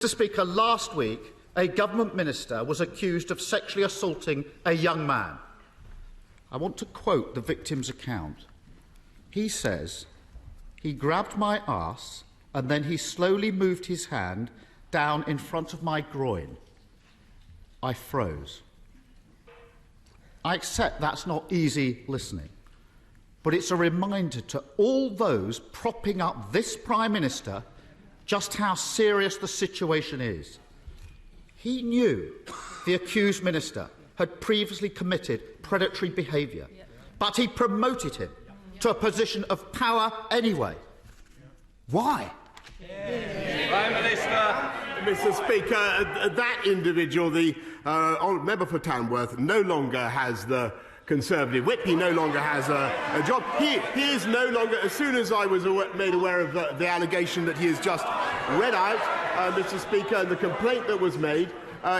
Mr. Speaker, last week a government minister was accused of sexually assaulting a young man. I want to quote the victim's account. He says, "He grabbed my arse and then he slowly moved his hand down in front of my groin. I froze." I accept that's not easy listening, but it's a reminder to all those propping up this Prime Minister just how serious the situation is. He knew the accused minister had previously committed predatory behaviour, but he promoted him to a position of power anyway. Why? Prime Minister. Mr. Speaker, that individual, the member for Tamworth, no longer has the Conservative whip. He no longer has a job. He is no longer, as soon as I was made aware of the allegation that he has just read out, Mr. Speaker, and the complaint that was made,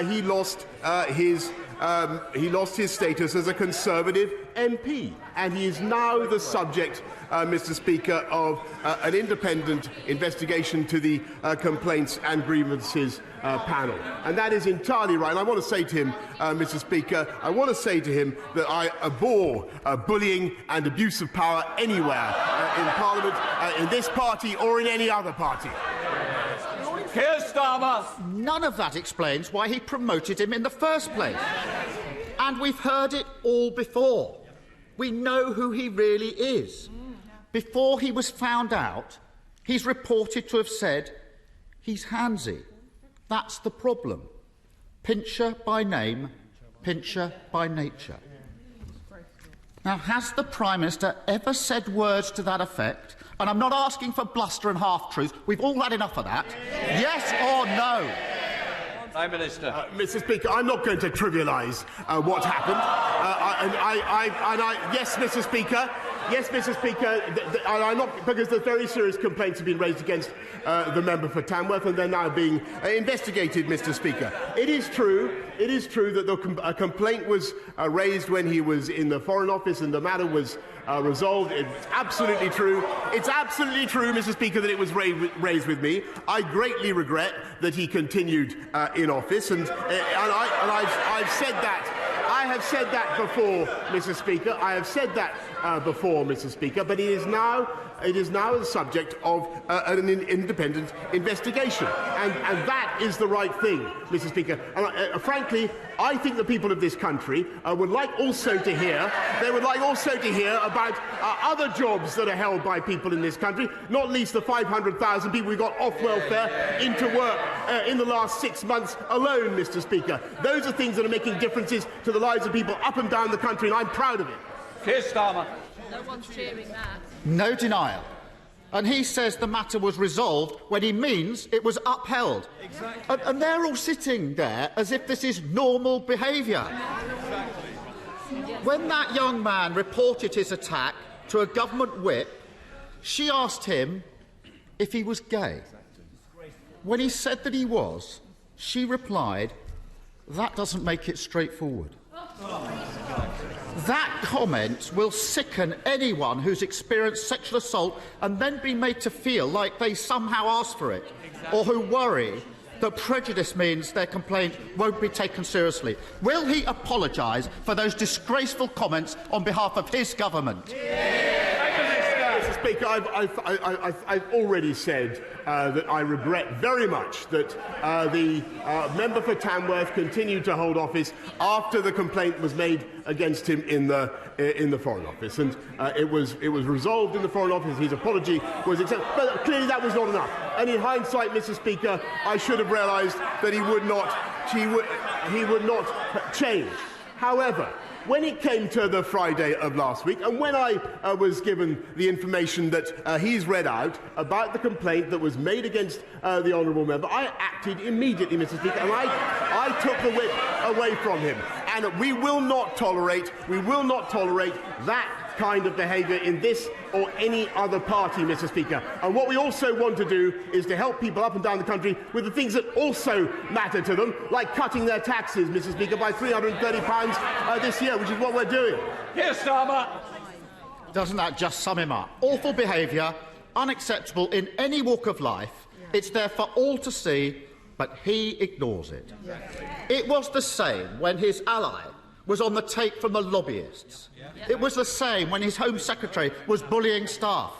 he lost his status as a Conservative MP, and he is now the subject, Mr. Speaker, of an independent investigation to the Complaints and Grievances panel. And that is entirely right. And I want to say to him, Mr. Speaker, I want to say to him that I abhor bullying and abuse of power anywhere in Parliament, in this party or in any other party. Keir Starmer. None of that explains why he promoted him in the first place. And we've heard it all before. We know who he really is. Before he was found out, he's reported to have said he's handsy. That's the problem. Pincher by name, pincher by nature. Now, has the Prime Minister ever said words to that effect? And I'm not asking for bluster and half-truths. We've all had enough of that. Yes or no? Prime Minister. Mr. Speaker, I'm not going to trivialise what happened. Yes, Mr. Speaker. Yes, Mr. Speaker, I'm not, because the very serious complaints have been raised against the member for Tamworth, and they're now being investigated, Mr. Speaker. It is true that a complaint was raised when he was in the Foreign Office, and the matter was resolved. It's absolutely true. It's absolutely true, Mr. Speaker, that it was raised with me. I greatly regret that he continued in office, and I've said that. I have said that before, Mr. Speaker. I have said that before, Mr. Speaker. But it is now the subject of an independent investigation, and that is the right thing, Mr. Speaker. And frankly, I think the people of this country would like also to hear. They would like also to hear about other jobs that are held by people in this country, not least the 500,000 people we got off welfare into work in the last 6 months alone, Mr. Speaker. Those are things that are making differences to the lives of people up and down the country, and I'm proud of it. Keir Starmer. No one's cheering that. No denial. And he says the matter was resolved when he means it was upheld. Exactly. And they're all sitting there as if this is normal behaviour. Exactly. When that young man reported his attack to a government whip, she asked him if he was gay. When he said that he was, she replied, "That doesn't make it straightforward." That comment will sicken anyone who's experienced sexual assault and then be made to feel like they somehow asked for it, or who worry that prejudice means their complaint won't be taken seriously. Will he apologise for those disgraceful comments on behalf of his government? Mr. Speaker, I've already said that I regret very much that the member for Tamworth continued to hold office after the complaint was made against him in the Foreign Office, and it was resolved in the Foreign Office. His apology was accepted, but clearly that was not enough. And in hindsight, Mr. Speaker, I should have realised that he would not change. However, when it came to the Friday of last week, and when I was given the information that he's read out about the complaint that was made against the honourable member, I acted immediately, Mr. Speaker, and I took the whip away from him. And we will not tolerate that kind of behaviour in this or any other party, Mr. Speaker. And what we also want to do is to help people up and down the country with the things that also matter to them, like cutting their taxes, Mr. Speaker, by £330 this year, which is what we're doing. Keir Starmer. Doesn't that just sum him up? Awful behaviour, unacceptable in any walk of life. It's there for all to see. but he ignores it. It was the same when his ally was on the take from the lobbyists. It was the same when his Home Secretary was bullying staff.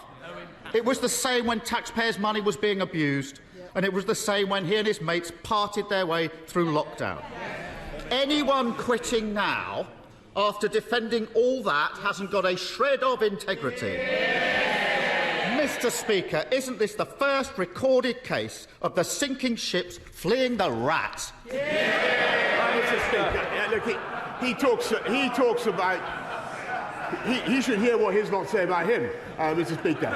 It was the same when taxpayers' money was being abused, and it was the same when he and his mates parted their way through lockdown. Anyone quitting now, after defending all that, hasn't got a shred of integrity. Mr. Speaker, isn't this the first recorded case of the sinking ships fleeing the rat? Mr. Speaker, look, he talks about. He should hear what his lot say about him, Mr. Speaker.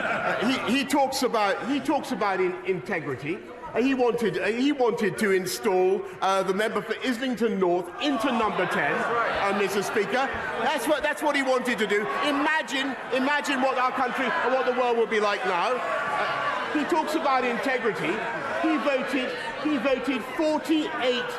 He talks about integrity. He wanted to install the member for Islington North into number 10, Mr. Speaker. That's what he wanted to do. Imagine what our country and what the world will be like now. He talks about integrity. He voted 48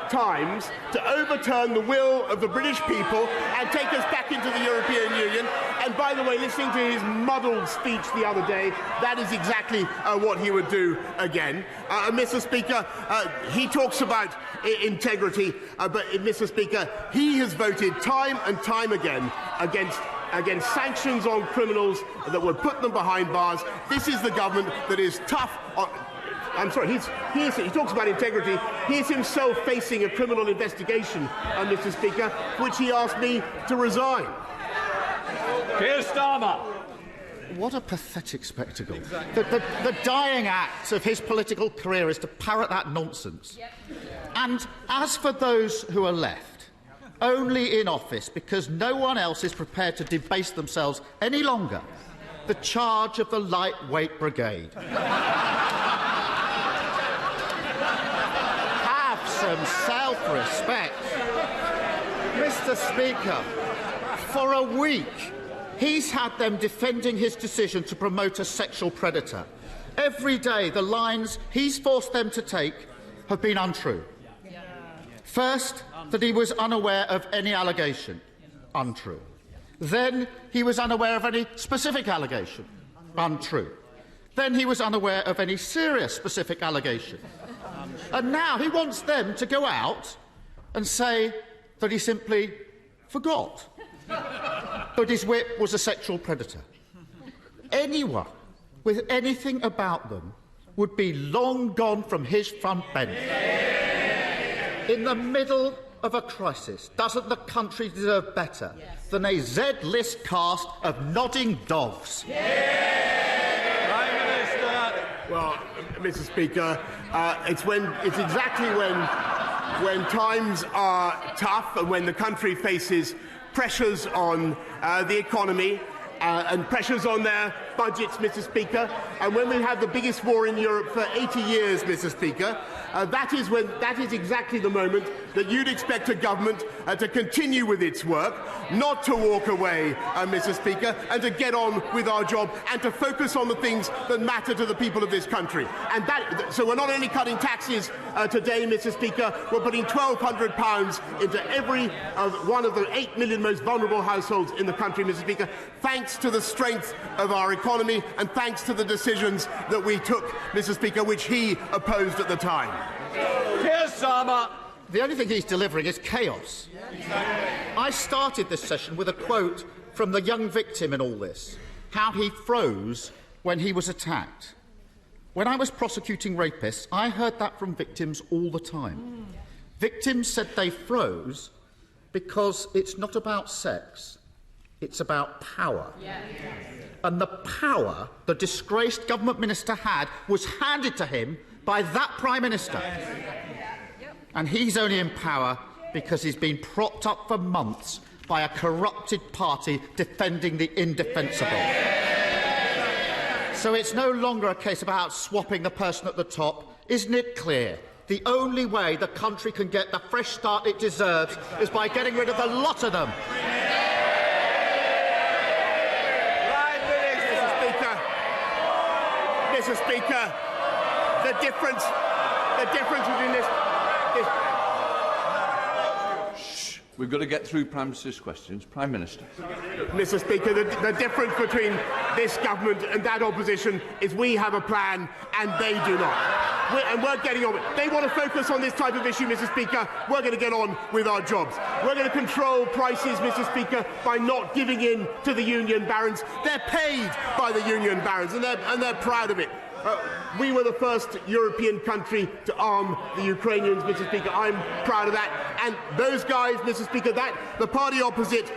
times to overturn the will of the British people and take us back into the European Union. And by the way, listening to his muddled speech the other day, that is exactly what he would do again. Mr. Speaker, he talks about integrity, but Mr. Speaker, he has voted time and time again against sanctions on criminals that would put them behind bars. This is the government that is tough on... I'm sorry, he talks about integrity. He is himself facing a criminal investigation, Mr. Speaker, which he asked me to resign. Keir Starmer. What a pathetic spectacle. The dying act of his political career is to parrot that nonsense. And as for those who are left, only in office because no one else is prepared to debase themselves any longer, the charge of the lightweight brigade. Some self-respect. Mr. Speaker, for a week, he's had them defending his decision to promote a sexual predator. Every day, the lines he's forced them to take have been untrue. First, that he was unaware of any allegation. Untrue. Then, he was unaware of any specific allegation. Untrue. Then he was unaware of any serious specific allegation. And now he wants them to go out and say that he simply forgot that his whip was a sexual predator. Anyone with anything about them would be long gone from his front bench. In the middle of a crisis, doesn't the country deserve better than a Z-list cast of nodding dogs? Well, Mr. Speaker, it's exactly when times are tough and when the country faces pressures on the economy and pressures on their budgets, Mr. Speaker, and when we have the biggest war in Europe for 80 years, Mr. Speaker, that is exactly the moment that you'd expect a government to continue with its work, not to walk away, Mr. Speaker, and to get on with our job and to focus on the things that matter to the people of this country. And so we're not only cutting taxes today, Mr. Speaker, we're putting £1,200 into every one of the 8 million most vulnerable households in the country, Mr. Speaker, thanks to the strength of our economy and thanks to the decisions that we took, Mr. Speaker, which he opposed at the time. Keir Starmer. The only thing he's delivering is chaos. I started this session with a quote from the young victim in all this, how he froze when he was attacked. When I was prosecuting rapists, I heard that from victims all the time. Victims said they froze because it's not about sex, it's about power. And the power the disgraced government minister had was handed to him by that Prime Minister. And he's only in power because he's been propped up for months by a corrupted party defending the indefensible. So it's no longer a case about swapping the person at the top. Isn't it clear? The only way the country can get the fresh start it deserves is by getting rid of the lot of them. Mr. Speaker, the difference between this... Shh. We've got to get through Prime Minister's questions. Prime Minister. Mr. Speaker, the difference between this government and that opposition is we have a plan and they do not. and we're getting on with it. They want to focus on this type of issue, Mr. Speaker. We're going to get on with our jobs. We're going to control prices, Mr. Speaker, by not giving in to the union barons. They're paid by the union barons, and they're proud of it. We were the first European country to arm the Ukrainians, Mr. Speaker. I'm proud of that. And those guys, Mr. Speaker, the party opposite,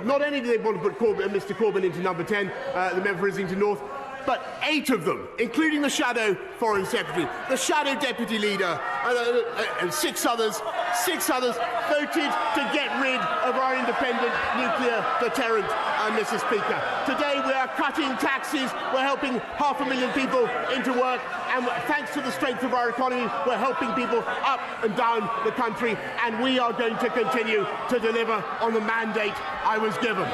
not only do they want to put Mr. Corbyn into number 10, the member for Islington North, but 8 of them, including the shadow foreign secretary, the shadow deputy leader, and 6 others, voted to get rid of our independent nuclear deterrent, Mr. Speaker. Today we are cutting taxes, we're helping 500,000 people into work, and thanks to the strength of our economy, we're helping people up and down the country, and we are going to continue to deliver on the mandate I was given.